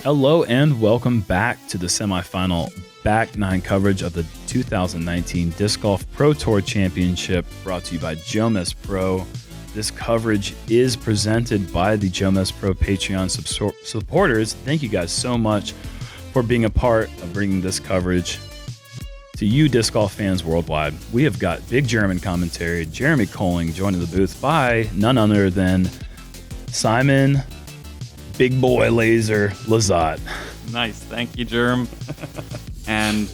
Hello and welcome back to the semifinal back nine coverage of the 2019 Disc Golf Pro Tour Championship, brought to you by JomezPro. This coverage is presented by the JomezPro Patreon supporters. Thank you guys so much for being a part of bringing this coverage to you disc golf fans worldwide. We have got big German commentary, Jeremy Koling joining the booth by none other than Simon Big Boy Laser Lizotte. Nice. Thank you, Jerm. And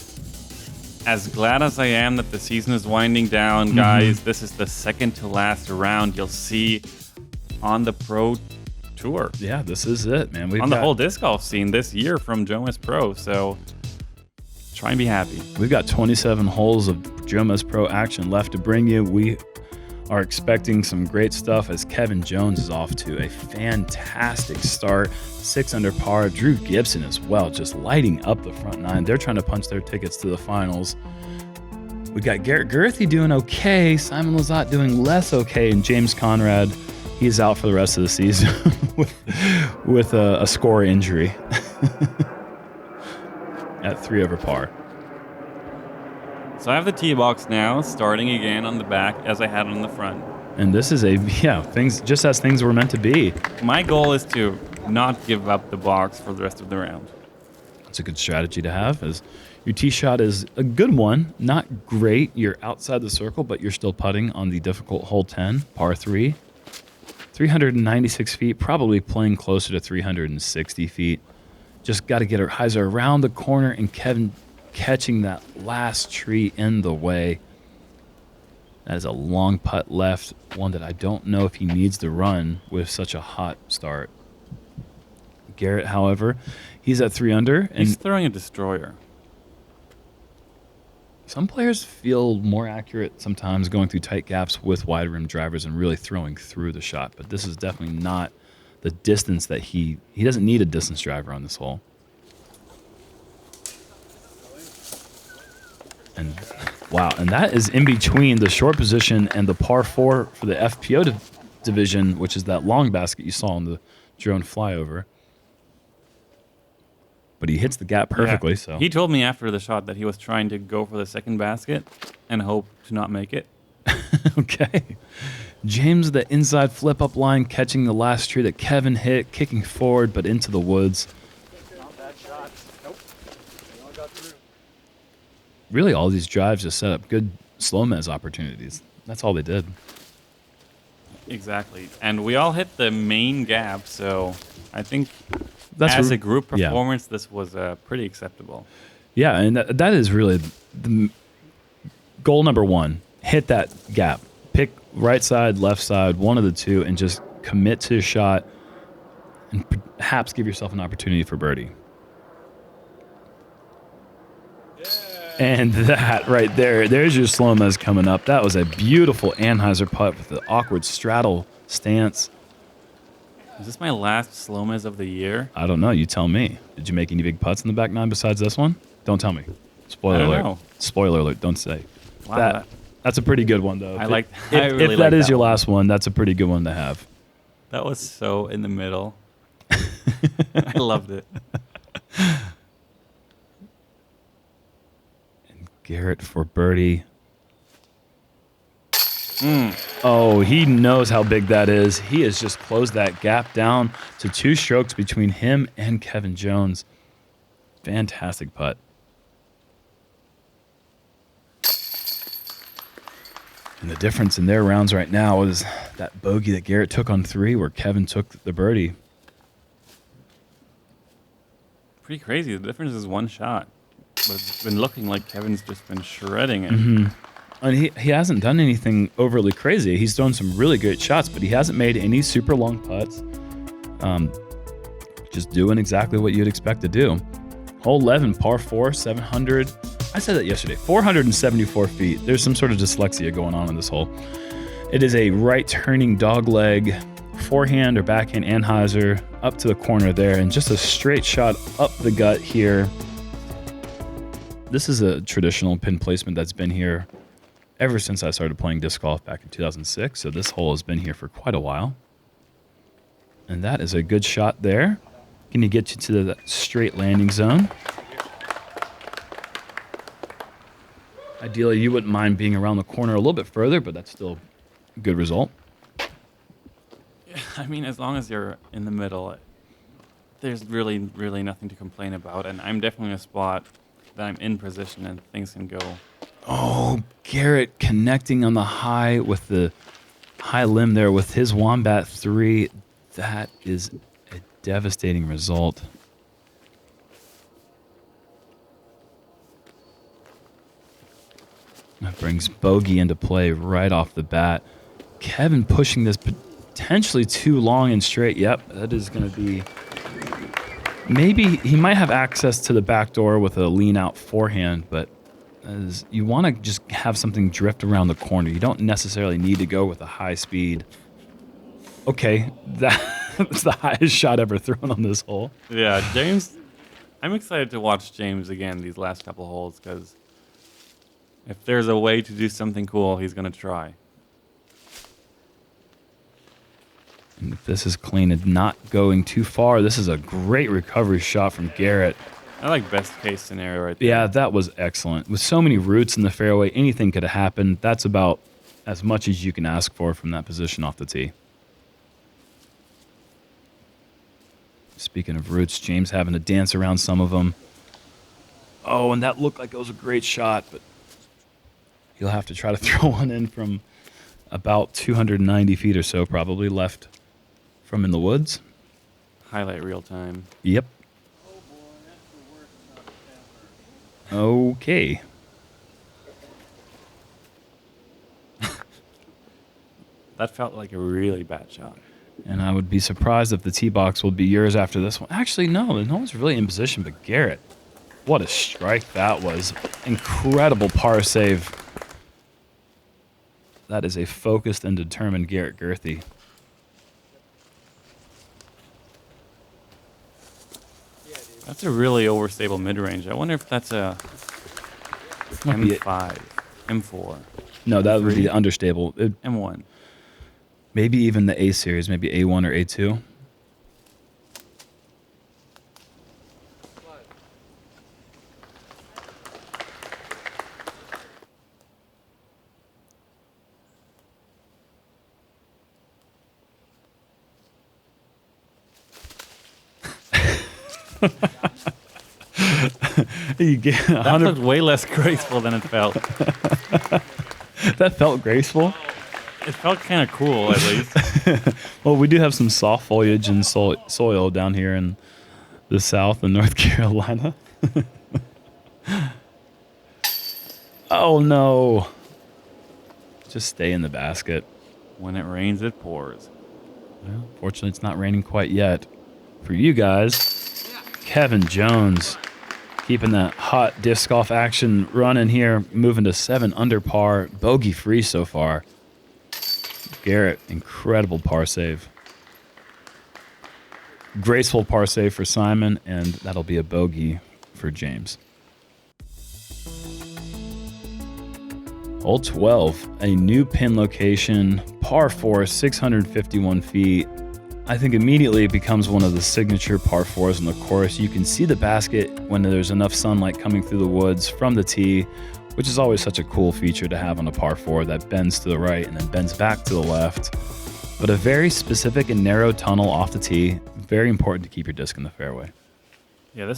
as glad as I am that the season is winding down, guys, this is the second to last round you'll see on the Pro Tour. Yeah, this is it, man. We've on the whole disc golf scene this year from JomezPro, so try and be happy. We've got 27 holes of JomezPro action left to bring you. We are expecting some great stuff as Kevin Jones is off to a fantastic start. 6 under par. Drew Gibson as well, just lighting up the front nine. They're trying to punch their tickets to the finals. We got Garrett Gurthie doing okay, Simon Lizotte doing less okay, and James Conrad, he's out for the rest of the season with a score injury at 3 over par. So I have the tee box now, starting again on the back as I had on the front. And this is things just as things were meant to be. My goal is to not give up the box for the rest of the round. It's a good strategy to have, as your tee shot is a good one. Not great. You're outside the circle, but you're still putting on the difficult hole 10, par 3. 396 feet, probably playing closer to 360 feet. Just got to get our hyzer around the corner, and Kevin catching that last tree in the way. That is a long putt left, one that I don't know if he needs to run with such a hot start. Garrett, however, he's at 3 under. And he's throwing a destroyer. Some players feel more accurate sometimes going through tight gaps with wide rim drivers and really throwing through the shot, but this is definitely not the distance that he doesn't need a distance driver on this hole. And wow, and that is in between the short position and the par 4 for the FPO division, which is that long basket you saw on the drone flyover. But he hits the gap perfectly. Yeah. So he told me after the shot that he was trying to go for the second basket and hope to not make it. Okay. James, the inside flip up line, catching the last tree that Kevin hit, kicking forward but into the woods. Not bad shot. Nope. They all got through. Really, all these drives just set up good SloMez opportunities. That's all they did. Exactly. And we all hit the main gap, so I think as a group performance, this was pretty acceptable. Yeah, and that is really the goal number 1. Hit that gap. Pick right side, left side, one of the two, and just commit to a shot and perhaps give yourself an opportunity for birdie. And that right there's your SloMez coming up. That was a beautiful Anheuser putt with the awkward straddle stance. Is this my last SloMez of the year? I don't know. You tell me. Did you make any big putts in the back nine besides this one? Don't tell me. Spoiler alert. Know. Spoiler alert. Don't say. Wow. That's a pretty good one, though. If that is your last one, that's a pretty good one to have. That was so in the middle. I loved it. Garrett for birdie. Oh, he knows how big that is. He has just closed that gap down to 2 strokes between him and Kevin Jones. Fantastic putt. And the difference in their rounds right now is that bogey that Garrett took on 3 where Kevin took the birdie. Pretty crazy. The difference is 1 shot. But it's been looking like Kevin's just been shredding it. And he hasn't done anything overly crazy. He's thrown some really great shots, but he hasn't made any super long putts. Just doing exactly what you'd expect to do. Hole 11, par 4, 700. I said that yesterday. 474 feet. There's some sort of dyslexia going on in this hole. It is a right turning dog leg, forehand or backhand Anheuser up to the corner there, and just a straight shot up the gut here. This is a traditional pin placement that's been here ever since I started playing disc golf back in 2006. So this hole has been here for quite a while. And that is a good shot there. Can you get you to the straight landing zone? Ideally, you wouldn't mind being around the corner a little bit further, but that's still a good result. Yeah, I mean, as long as you're in the middle, there's really nothing to complain about. And I'm definitely in a spot that I'm in position and things can go. Oh, Garrett connecting on the high with the high limb there with his Wombat 3. That is a devastating result. That brings bogey into play right off the bat. Kevin pushing this potentially too long and straight. Yep, that is going to be... Maybe he might have access to the back door with a lean out forehand, but you want to just have something drift around the corner. You don't necessarily need to go with a high speed. Okay, that's the highest shot ever thrown on this hole. Yeah, James, I'm excited to watch James again these last couple holes because if there's a way to do something cool, he's going to try. And if this is clean and not going too far, this is a great recovery shot from Garrett. I like best case scenario right there. Yeah, that was excellent. With so many roots in the fairway, anything could have happened. That's about as much as you can ask for from that position off the tee. Speaking of roots, James having to dance around some of them. Oh, and that looked like it was a great shot, but he'll have to try to throw one in from about 290 feet or so, probably left from in the woods. Highlight real time. Yep. Oh boy, that's the worst shot Okay. That felt like a really bad shot. And I would be surprised if the tee box will be yours after this one. Actually, no one's really in position but Garrett. What a strike that was. Incredible par save. That is a focused and determined Garrett Gurthie. That's a really overstable mid-range. I wonder if that's a Might be M5, M4, No, that would be Three. understable. M1. Maybe even the A series, maybe A1 or A2. You get That 100. looked way less graceful than it felt. That felt graceful. It felt kind of cool, at least. Well, we do have some soft foliage and soil down here in the South and North Carolina. Oh, no. Just stay in the basket. When it rains, it pours. Well, fortunately, it's not raining quite yet. For you guys, Kevin Jones keeping that hot disc golf action running here, moving to 7 under par, bogey free so far. Garrett, incredible par save. Graceful par save for Simon, and that'll be a bogey for James. Hole 12, a new pin location, par 4, 651 feet. I think immediately it becomes one of the signature par 4s on the course. You can see the basket when there's enough sunlight coming through the woods from the tee, which is always such a cool feature to have on a par 4 that bends to the right and then bends back to the left. But a very specific and narrow tunnel off the tee, very important to keep your disc in the fairway. Yeah,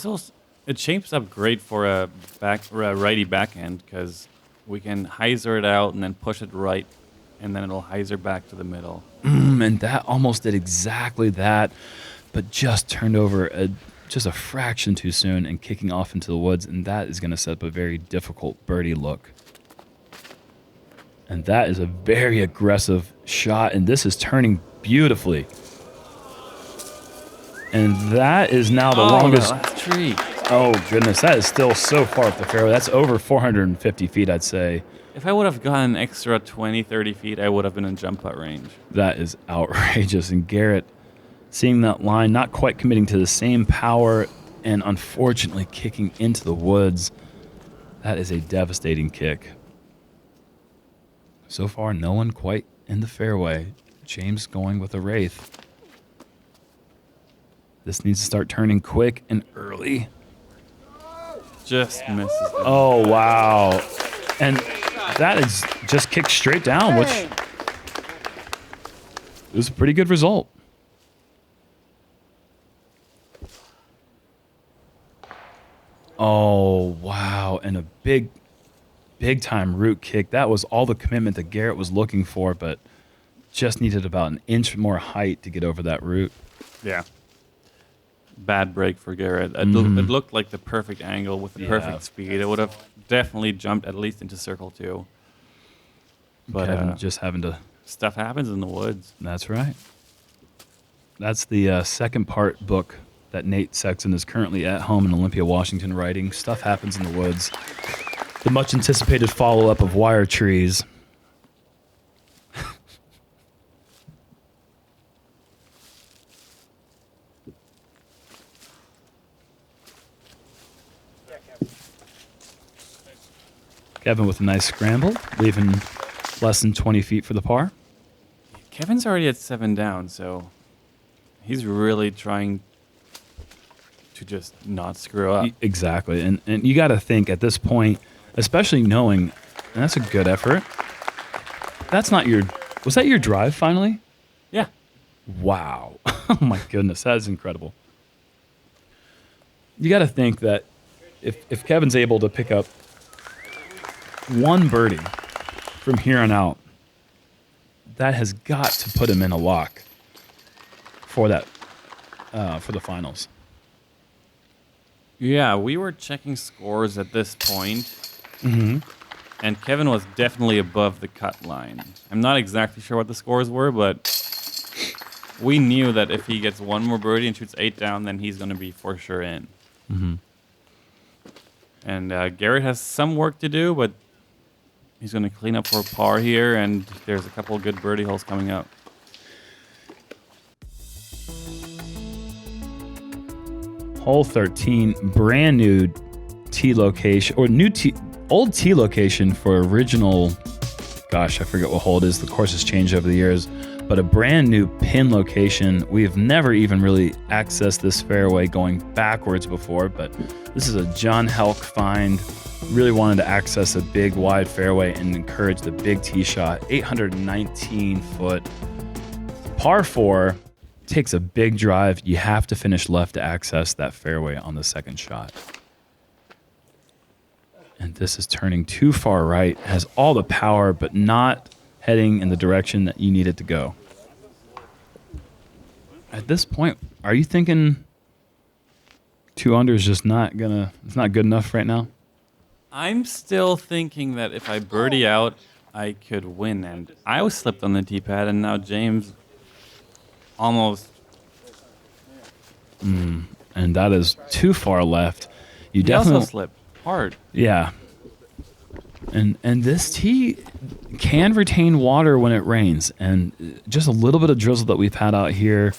it shapes up great for a righty backhand because we can hyzer it out and then push it right, and then it'll hyzer back to the middle. And that almost did exactly that, but just turned over just a fraction too soon and kicking off into the woods, and that is going to set up a very difficult birdie look. And that is a very aggressive shot, and this is turning beautifully. And that is now the longest. The last tree. Oh, goodness, that is still so far up the fairway. That's over 450 feet, I'd say. If I would have gotten an extra 20, 30 feet, I would have been in jump putt range. That is outrageous. And Garrett, seeing that line, not quite committing to the same power, and unfortunately kicking into the woods. That is a devastating kick. So far, no one quite in the fairway. James going with a wraith. This needs to start turning quick and early. Just misses. Oh, wow. And that is just kicked straight down, which was a pretty good result. Oh, wow. And a big time root kick. That was all the commitment that Garrett was looking for, but just needed about an inch more height to get over that root. Yeah. Bad break for Garrett. It looked like the perfect angle with the perfect speed. It would have definitely jumped at least into circle 2. But Kevin just having to... Stuff happens in the woods. That's right. That's the second part book that Nate Sexton is currently at home in Olympia, Washington, writing. Stuff Happens in the Woods. The much anticipated follow-up of Wire Trees. Kevin with a nice scramble, leaving less than 20 feet for the par. Kevin's already at 7 down, so he's really trying to just not screw up. Exactly. And you got to think at this point, especially knowing, and that's a good effort. That's not your, was that your drive finally? Yeah. Wow. Oh my goodness. That is incredible. You got to think that if Kevin's able to pick up one birdie from here on out, that has got to put him in a lock for that, for the finals. Yeah, we were checking scores at this point, and Kevin was definitely above the cut line. I'm not exactly sure what the scores were, but we knew that if he gets one more birdie and shoots 8 down, then he's going to be for sure in. And Garrett has some work to do, but he's going to clean up for a par here, and there's a couple of good birdie holes coming up. Hole 13, brand new tee location, or old tee location for original, gosh, I forget what hole it is. The course has changed over the years, but a brand new pin location. We have never even really accessed this fairway going backwards before, but this is a John Helk find. Really wanted to access a big, wide fairway and encourage the big tee shot. 819 foot. Par 4 takes a big drive. You have to finish left to access that fairway on the second shot. And this is turning too far right. Has all the power, but not heading in the direction that you need it to go. At this point, are you thinking 2 under is just it's not good enough right now? I'm still thinking that if I birdie out, I could win. And I was slipped on the tee pad, and now James almost. And that is too far left. You He definitely also slipped hard. Yeah. And this tee can retain water when it rains. And just a little bit of drizzle that we've had out here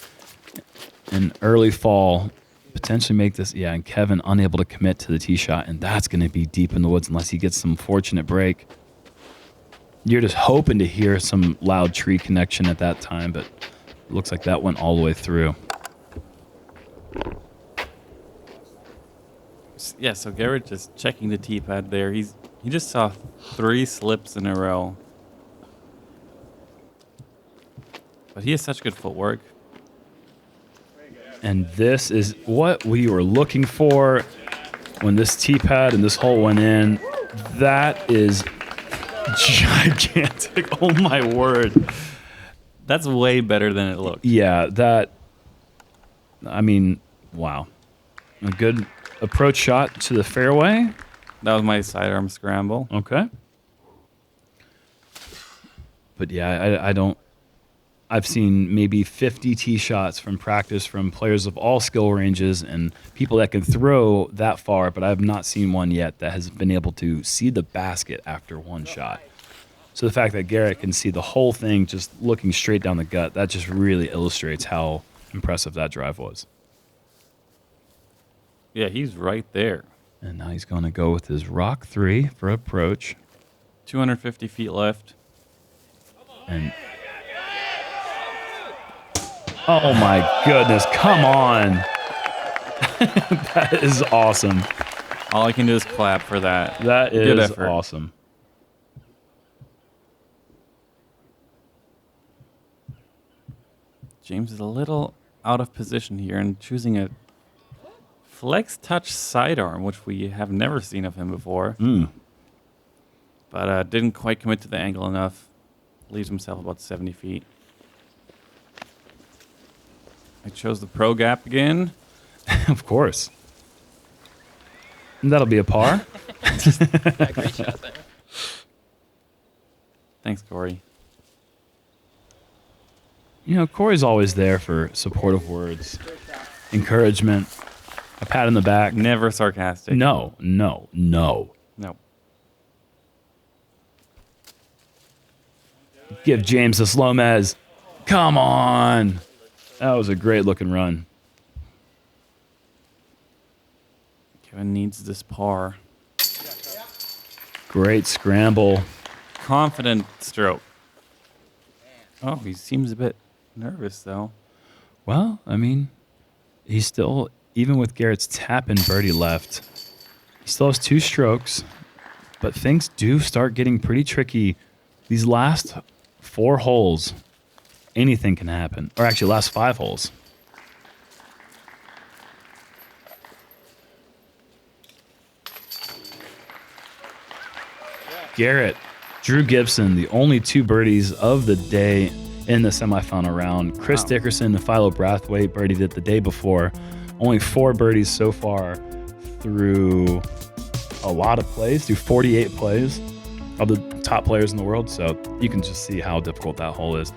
in early fall potentially make this, and Kevin unable to commit to the tee shot, and that's going to be deep in the woods unless he gets some fortunate break. You're just hoping to hear some loud tree connection at that time, but it looks like that went all the way through. Yeah, so Garrett just checking the tee pad there. He just saw 3 slips in a row. But he has such good footwork. And this is what we were looking for when this tee pad and this hole went in. That is gigantic. Oh, my word. That's way better than it looked. Yeah, wow. A good approach shot to the fairway. That was my sidearm scramble. Okay. But yeah, I've seen maybe 50 tee shots from practice from players of all skill ranges and people that can throw that far, but I have not seen one yet that has been able to see the basket after one shot. So the fact that Garrett can see the whole thing just looking straight down the gut, that just really illustrates how impressive that drive was. Yeah, he's right there. And now he's going to go with his rock 3 for approach. 250 feet left. And oh my goodness, come on. That is awesome. All I can do is clap for that. That Good is effort. awesome. James is a little out of position here and choosing a flex touch sidearm, which we have never seen of him before. But didn't quite commit to the angle enough. Leaves himself about 70 feet. I chose the pro gap again. Of course. And that'll be a par. Yeah, great shot there. Thanks, Corey. You know, Corey's always there for supportive words, encouragement, a pat on the back. Never sarcastic. No. No. Give James the SloMez. Come on. That was a great looking run. Kevin needs this par. Great scramble. Confident stroke. Oh, he seems a bit nervous, though. Well, I mean, he's still, even with Garrett's tap and birdie left, he still has 2 strokes, but things do start getting pretty tricky. These last 4 holes, anything can happen. Or actually, last 5 holes. Garrett, Drew Gibson, the only 2 birdies of the day in the semifinal round. Chris Dickerson and Philo Brathwaite birdied it the day before. Only 4 birdies so far through a lot of plays, through 48 plays of the top players in the world. So you can just see how difficult that hole is.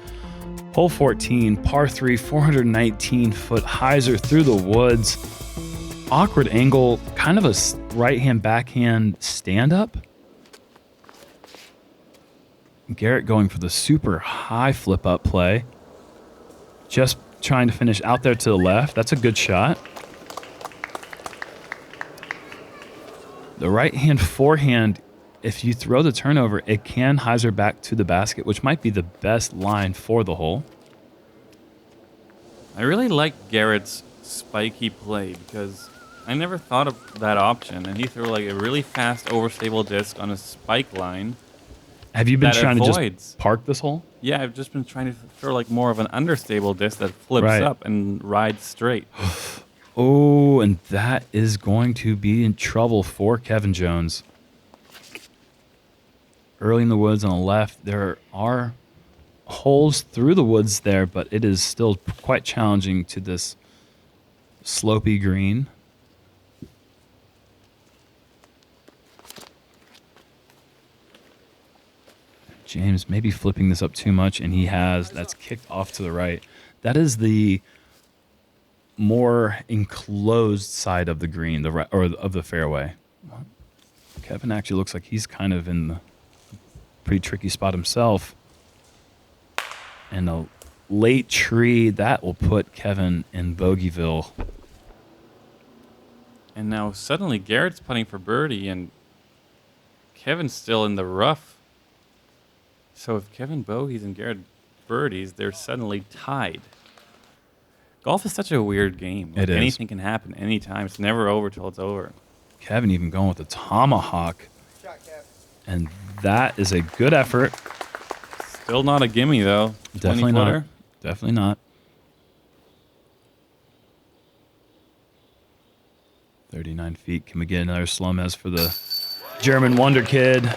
Hole 14, par 3, 419-foot hyzer through the woods. Awkward angle, kind of a right-hand, backhand stand-up. Garrett going for the super high flip-up play. Just trying to finish out there to the left. That's a good shot. The right-hand forehand, if you throw the turnover, it can hyzer back to the basket, which might be the best line for the hole. I really like Garrett's spiky play because I never thought of that option, and he threw like a really fast overstable disc on a spike line. Have you been that trying to avoids. just park this hole? Yeah, I've just been trying to throw like more of an understable disc that flips Right. up and rides straight. Oh, and that is going to be in trouble for Kevin Jones. Early in the woods on the left, there are holes through the woods there, but it is still quite challenging to this slopey green. James maybe flipping this up too much, and he has. That's kicked off to the right. That is the more enclosed side of the green, the right, or of the fairway. Kevin actually looks like he's kind of in the pretty tricky spot himself. And a late tree, that will put Kevin in Bogeyville. And now suddenly Garrett's putting for birdie, and Kevin's still in the rough. So if Kevin bogeys and Garrett birdies, they're suddenly tied. Golf is such a weird game. It is. Anything can happen anytime. It's never over till it's over. Kevin even going with the tomahawk. And that is a good effort. Still not a gimme, though. Definitely 20-footer. not. Definitely not. 39 feet. Can we get another SloMez for the German Wonder Kid?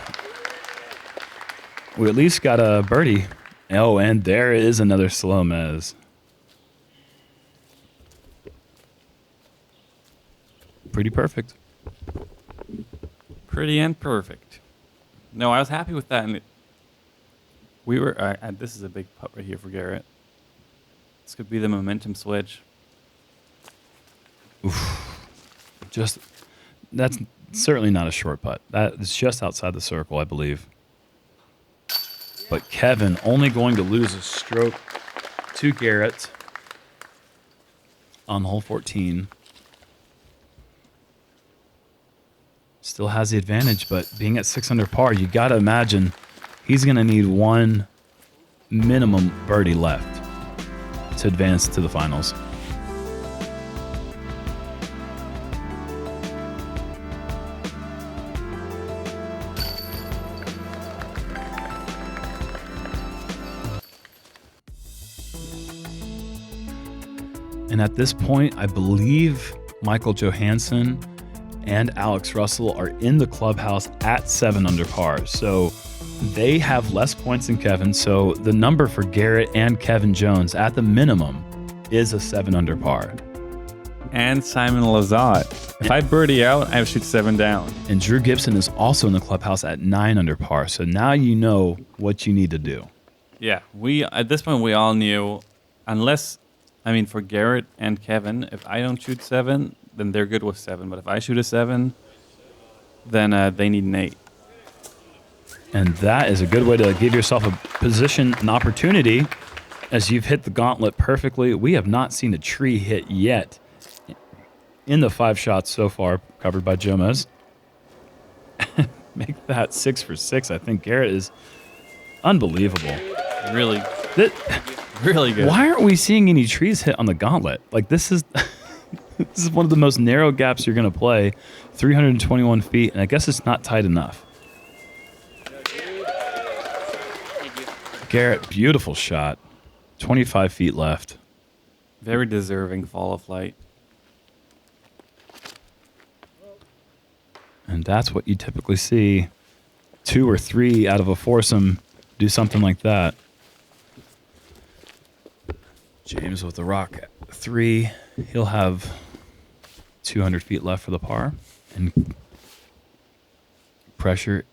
We at least got a birdie. Oh, and there is another SloMez. Pretty perfect. Pretty and perfect. No, I was happy with that. And we were. This is a big putt right here for Garrett. This could be the momentum switch. Just, that's certainly not a short putt. That is just outside the circle, I believe. But Kevin only going to lose a stroke to Garrett on hole 14. Still has the advantage, but being at 6 under par, you got to imagine he's going to need one minimum birdie left to advance to the finals. And at this point, I believe Michael Johansson and Alex Russell are in the clubhouse at 7 under par. So they have less points than Kevin. So the number for Garrett and Kevin Jones at the minimum is a 7 under par. And Simon Lizotte. If I birdie out, I shoot 7 down. And Drew Gibson is also in the clubhouse at 9 under par. So now you know what you need to do. Yeah, at this point we all knew, unless, I mean, for Garrett and Kevin, if I don't shoot 7, then they're good with 7. But if I shoot a 7, then they need an 8. And that is a good way to give yourself a position, an opportunity, as you've hit the gauntlet perfectly. We have not seen a tree hit yet in the 5 shots so far, covered by Jomez. Make that 6 for 6. I think Garrett is unbelievable. Really, really good. Why aren't we seeing any trees hit on the gauntlet? Like, this is this is one of the most narrow gaps you're going to play, 321 feet, and I guess it's not tight enough. Garrett, beautiful shot. 25 feet left. Very deserving FollowFlight. And that's what you typically see. 2 or 3 out of a foursome do something like that. James with the rock 3. He'll have 200 feet left for the par. And pressure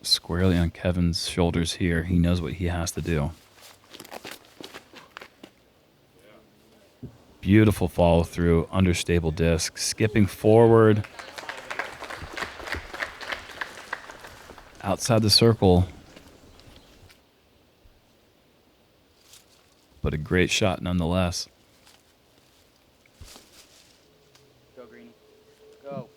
squarely on Kevin's shoulders here. He knows what he has to do. Beautiful follow through, understable disc, skipping forward. Outside the circle. But a great shot nonetheless. Go, Greenie. Go.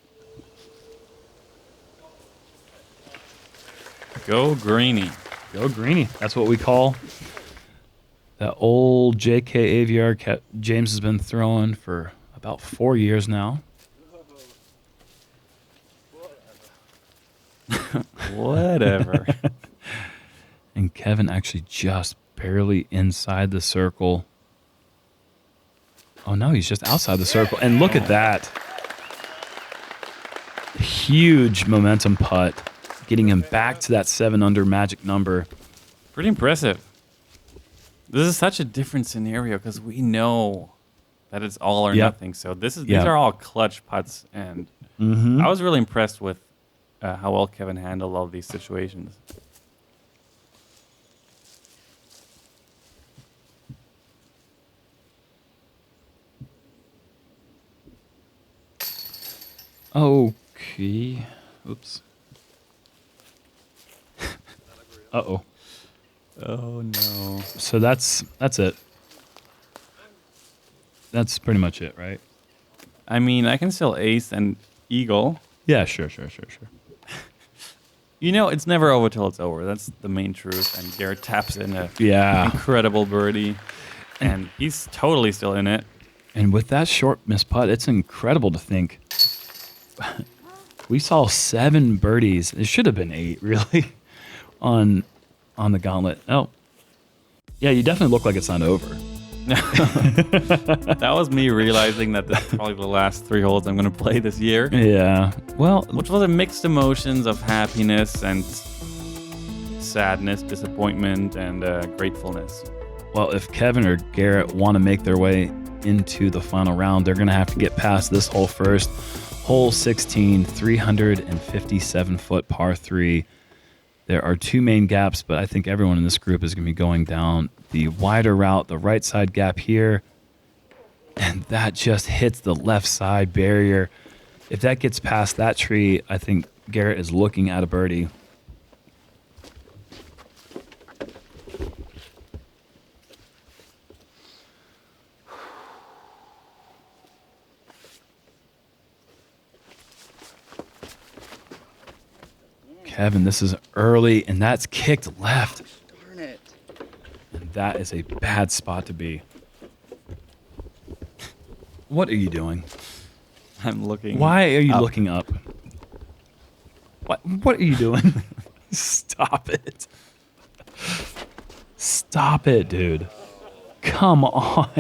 Go Greenie. Go Greenie. That's what we call that old JK AVR James has been throwing for about 4 years now. Whatever. And Kevin actually just barely inside the circle. Oh no, he's just outside the circle. And look at that. Huge momentum putt, getting him back to that 7 under magic number. Pretty impressive. This is such a different scenario because we know that it's all or nothing. So these are all clutch putts, and I was really impressed with how well Kevin handled all these situations. Okay. Oops. Uh-oh. Oh, no. So that's it. That's pretty much it, right? I mean, I can still ace and eagle. Yeah, sure. You know, it's never over till it's over. That's the main truth. And Garrett taps in a incredible birdie. And he's totally still in it. And with that short miss putt, it's incredible to think. We saw 7 birdies. It should have been 8, really, on the gauntlet. Oh, yeah, you definitely look like it's not over. That was me realizing that this is probably the last 3 holes I'm going to play this year. Yeah, well, which was a mixed emotions of happiness and sadness, disappointment, and gratefulness. Well, if Kevin or Garrett want to make their way into the final round, they're going to have to get past this hole first. Hole 16, 357-foot par 3. There are 2 main gaps, but I think everyone in this group is going to be going down the wider route, the right side gap here. And that just hits the left side barrier. If that gets past that tree, I think Garrett is looking at a birdie. Kevin, this is early, and that's kicked left. Darn it. And that is a bad spot to be. What are you doing? I'm looking. Why are you up. looking up? What are you doing? Stop it. Stop it, dude. Come on.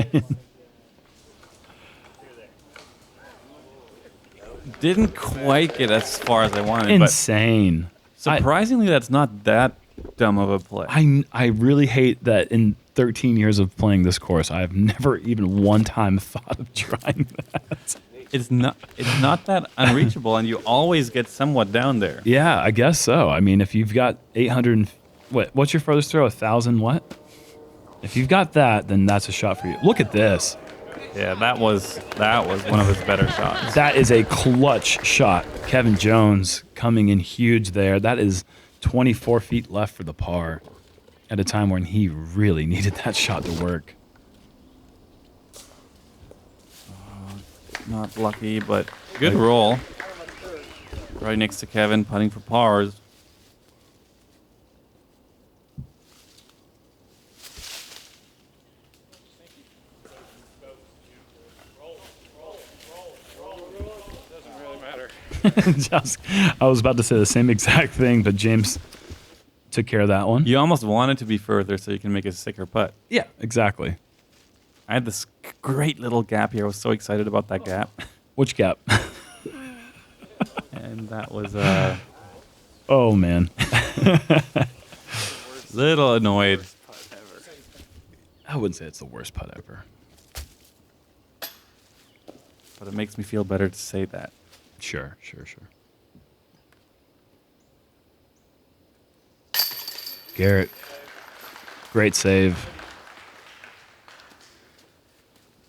Didn't quite get as far as I wanted, Insane. but surprisingly, that's not that dumb of a play. I really hate that in 13 years of playing this course, I've never even one time thought of trying that. It's not that unreachable, and you always get somewhat down there. Yeah, I guess so. I mean, if you've got 800, what's your furthest throw? 1,000 what? If you've got that, then that's a shot for you. Look at this. Yeah, that was one of his better shots. That is a clutch shot. Kevin Jones coming in huge there. That is 24 feet left for the par at a time when he really needed that shot to work. Not lucky, but good roll. Right next to Kevin, putting for pars. I was about to say the same exact thing, but James took care of that one. You almost want it to be further so you can make a sicker putt. Yeah, exactly. I had this great little gap here. I was so excited about that gap. Which gap? And that was Oh, man. little annoyed. I wouldn't say it's the worst putt ever. But it makes me feel better to say that. Sure. Garrett, great save.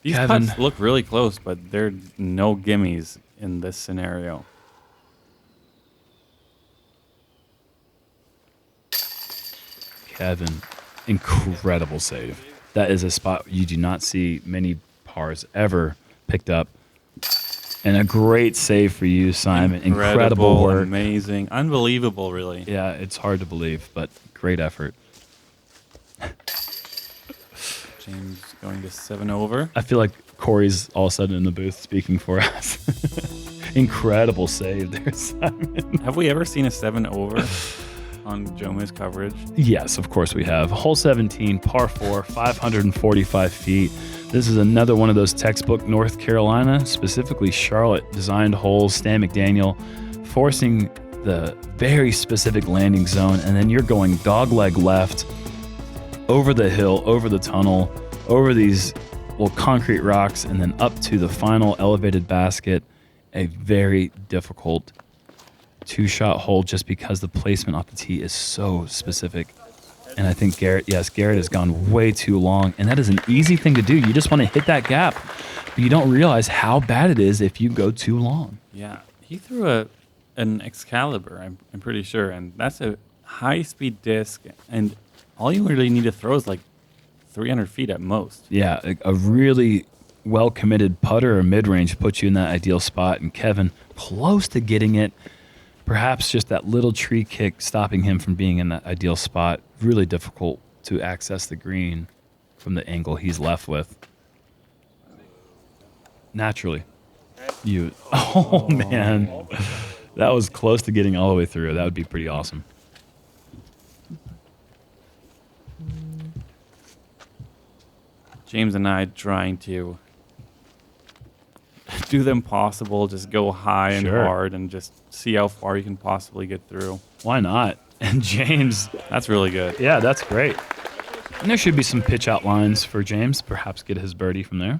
These Kevin. putts look really close, but there are no gimmies in this scenario. Kevin, incredible save. That is a spot you do not see many pars ever picked up. And a great save for you, Simon. Incredible work. Amazing. Unbelievable, really. Yeah, it's hard to believe, but great effort. James going to 7 over. I feel like Corey's all of a sudden in the booth speaking for us. Incredible save there, Simon. Have we ever seen a 7 over on Jomez coverage? Yes, of course we have. Hole 17, par 4, 545 feet. This is another one of those textbook North Carolina, specifically Charlotte, designed holes. Stan McDaniel forcing the very specific landing zone, and then you're going dogleg left, over the hill, over the tunnel, over these little concrete rocks, and then up to the final elevated basket. A very difficult two-shot hole just because the placement off the tee is so specific. And I think Garrett has gone way too long. And that is an easy thing to do. You just want to hit that gap. But you don't realize how bad it is if you go too long. Yeah. He threw an Excalibur, I'm pretty sure. And that's a high-speed disc. And all you really need to throw is like 300 feet at most. Yeah, a really well-committed putter or mid-range puts you in that ideal spot. And Kevin, close to getting it. Perhaps just that little tree kick stopping him from being in that ideal spot. Really difficult to access the green from the angle he's left with. Naturally. Oh, man. That was close to getting all the way through. That would be pretty awesome. James and I trying to do the impossible, just go high and hard and just see how far you can possibly get through. Why not? And James. That's really good. Yeah, that's great. And there should be some pitch outlines for James. Perhaps get his birdie from there.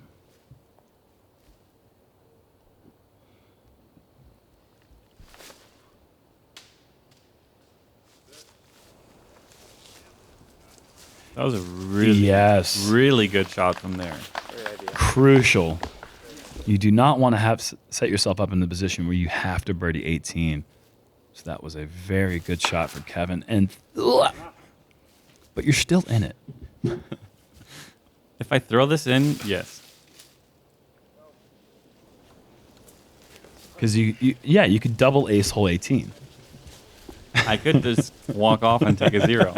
That was a really good shot from there. Crucial. You do not want to set yourself up in the position where you have to birdie 18. So that was a very good shot for Kevin. But you're still in it. If I throw this in, yes. Because you could double ace hole 18. I could just walk off and take a 0.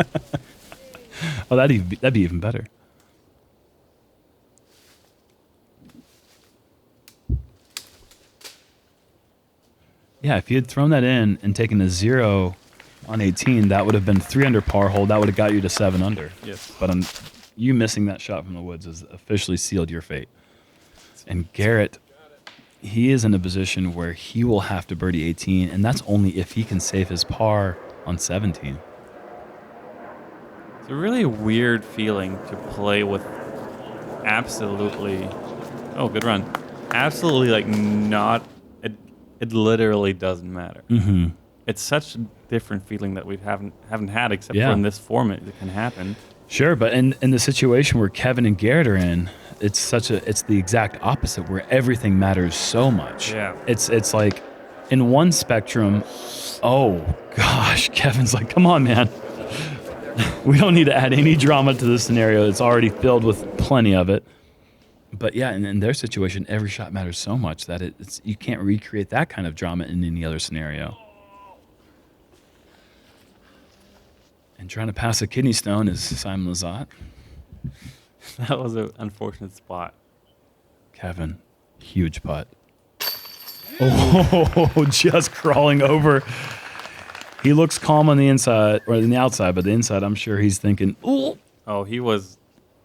Oh, that'd be even better. Yeah, if you had thrown that in and taken a 0 on 18, that would have been 3 under par hole. That would have got you to 7 under. Yes. But you missing that shot from the woods has officially sealed your fate. And Garrett he is in a position where he will have to birdie 18, and that's only if he can save his par on 17. It's a really weird feeling to play with absolutely... Oh, good run. Absolutely, like, not... It literally doesn't matter. Mm-hmm. It's such a different feeling that we haven't had, except Yeah. for in this format that can happen. Sure, but in the situation where Kevin and Garrett are in, it's the exact opposite, where everything matters so much. Yeah. It's like in one spectrum, oh gosh, Kevin's like, come on, man. We don't need to add any drama to this scenario. It's already filled with plenty of it. But yeah, in their situation, every shot matters so much that it's you can't recreate that kind of drama in any other scenario. And trying to pass a kidney stone is Simon Lizotte. That was an unfortunate spot. Kevin, huge putt. Oh, just crawling over. He looks calm on the inside, or on the outside, but the inside, I'm sure he's thinking, oh. Oh, he was...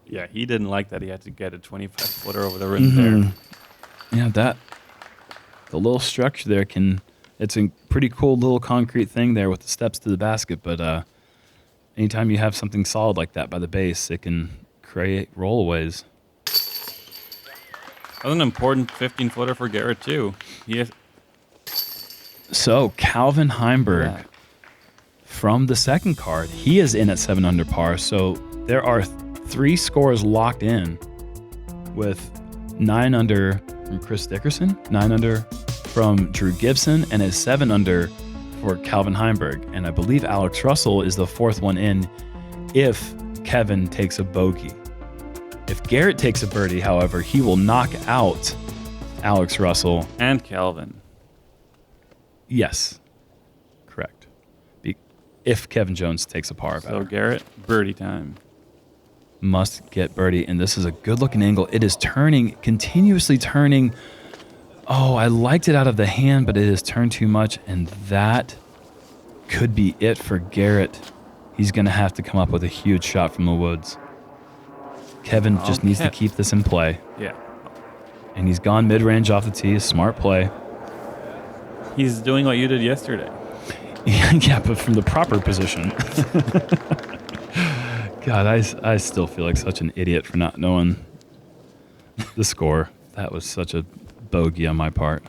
Yeah, he didn't like that he had to get a 25-footer over the rim there. Yeah, the little structure there it's a pretty cool little concrete thing there with the steps to the basket, but anytime you have something solid like that by the base, it can create rollaways. That was an important 15-footer for Garrett, too. So, Calvin Heimberg, Yeah. from the second card, he is in at 7 under par, so there are 3 scores locked in with 9 under from Chris Dickerson, 9 under from Drew Gibson, and a 7 under for Calvin Heimberg. And I believe Alex Russell is the 4th one in if Kevin takes a bogey. If Garrett takes a birdie, however, he will knock out Alex Russell. And Calvin. Yes, correct. If Kevin Jones takes a par. So Garrett, birdie time. Must get birdie, and this is a good-looking angle. It is turning, continuously turning. Oh, I liked it out of the hand, but it has turned too much, and that could be it for Garrett. He's going to have to come up with a huge shot from the woods. Kevin just needs to keep this in play. Yeah. And he's gone mid-range off the tee. Smart play. He's doing what you did yesterday. Yeah, but from the proper position. God, I still feel like such an idiot for not knowing the score. That was such a bogey on my part.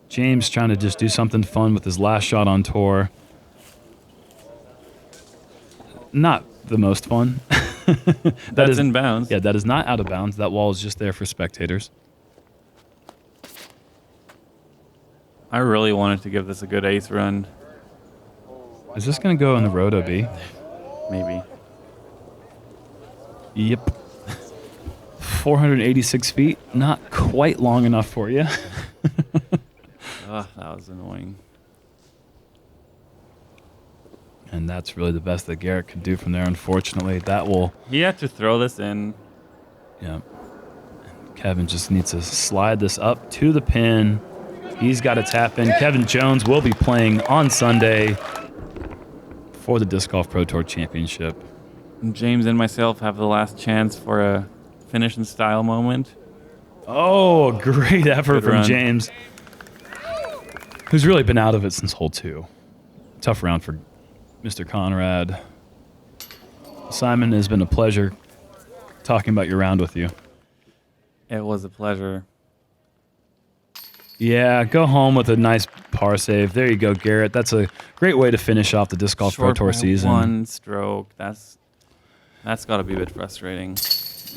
James trying to just do something fun with his last shot on tour. Not the most fun. That's in bounds. Yeah, that is not out of bounds. That wall is just there for spectators. I really wanted to give this a good 8th run. Is this going to go in the road, OB? Maybe. Yep. 486 feet. Not quite long enough for you. Ugh, that was annoying. And that's really the best that Garrett could do from there, unfortunately. That will... He had to throw this in. Yeah. Kevin just needs to slide this up to the pin. He's got to tap in. Kevin Jones will be playing on Sunday for the Disc Golf Pro Tour Championship. James and myself have the last chance for a finish in style moment. Oh, great effort Good from run. James, who's really been out of it since hole 2. Tough round for Mr. Conrad. Simon, it has been a pleasure talking about your round with you. It was a pleasure. Yeah, go home with a nice par save. There you go, Garrett. That's a great way to finish off the Disc Golf Pro Short Tour by season. 1 stroke. That's got to be a bit frustrating.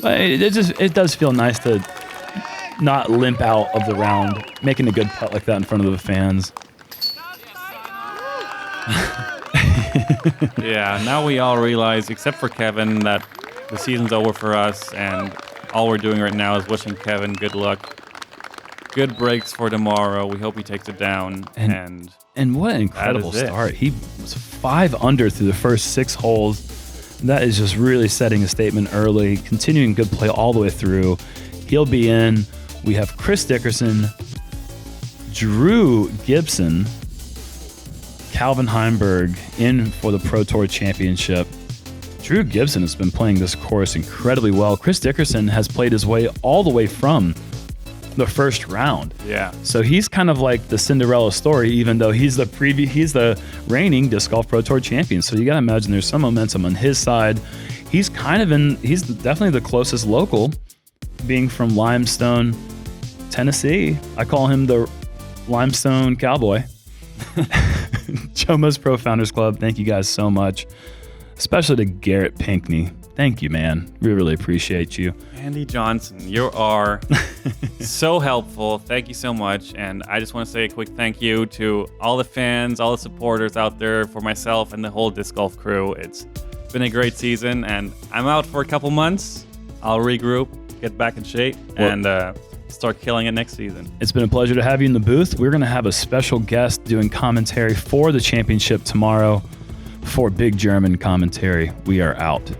But it does feel nice to not limp out of the round, making a good putt like that in front of the fans. Yeah, now we all realize, except for Kevin, that the season's over for us, and all we're doing right now is wishing Kevin good luck. Good breaks for tomorrow. We hope he takes it down. And what an incredible that is it. start. He was 5 under through the first 6 holes. That is just really setting a statement early, continuing good play all the way through. He'll be in. We have Chris Dickerson, Drew Gibson, Calvin Heimberg in for the Pro Tour Championship. Drew Gibson has been playing this course incredibly well. Chris Dickerson has played his way all the way from the first round. Yeah. So he's kind of like the Cinderella story, even though he's the reigning Disc Golf Pro Tour champion. So you got to imagine there's some momentum on his side. He's definitely the closest local, being from Limestone, Tennessee. I call him the Limestone Cowboy. JomezPro Founders Club, thank you guys so much. Especially to Garrett Pinkney. Thank you, man. We really appreciate you. Andy Johnson, you are so helpful. Thank you so much. And I just want to say a quick thank you to all the fans, all the supporters out there, for myself and the whole disc golf crew. It's been a great season, and I'm out for a couple months. I'll regroup, get back in shape, and start killing it next season. It's been a pleasure to have you in the booth. We're going to have a special guest doing commentary for the championship tomorrow for Big German commentary. We are out.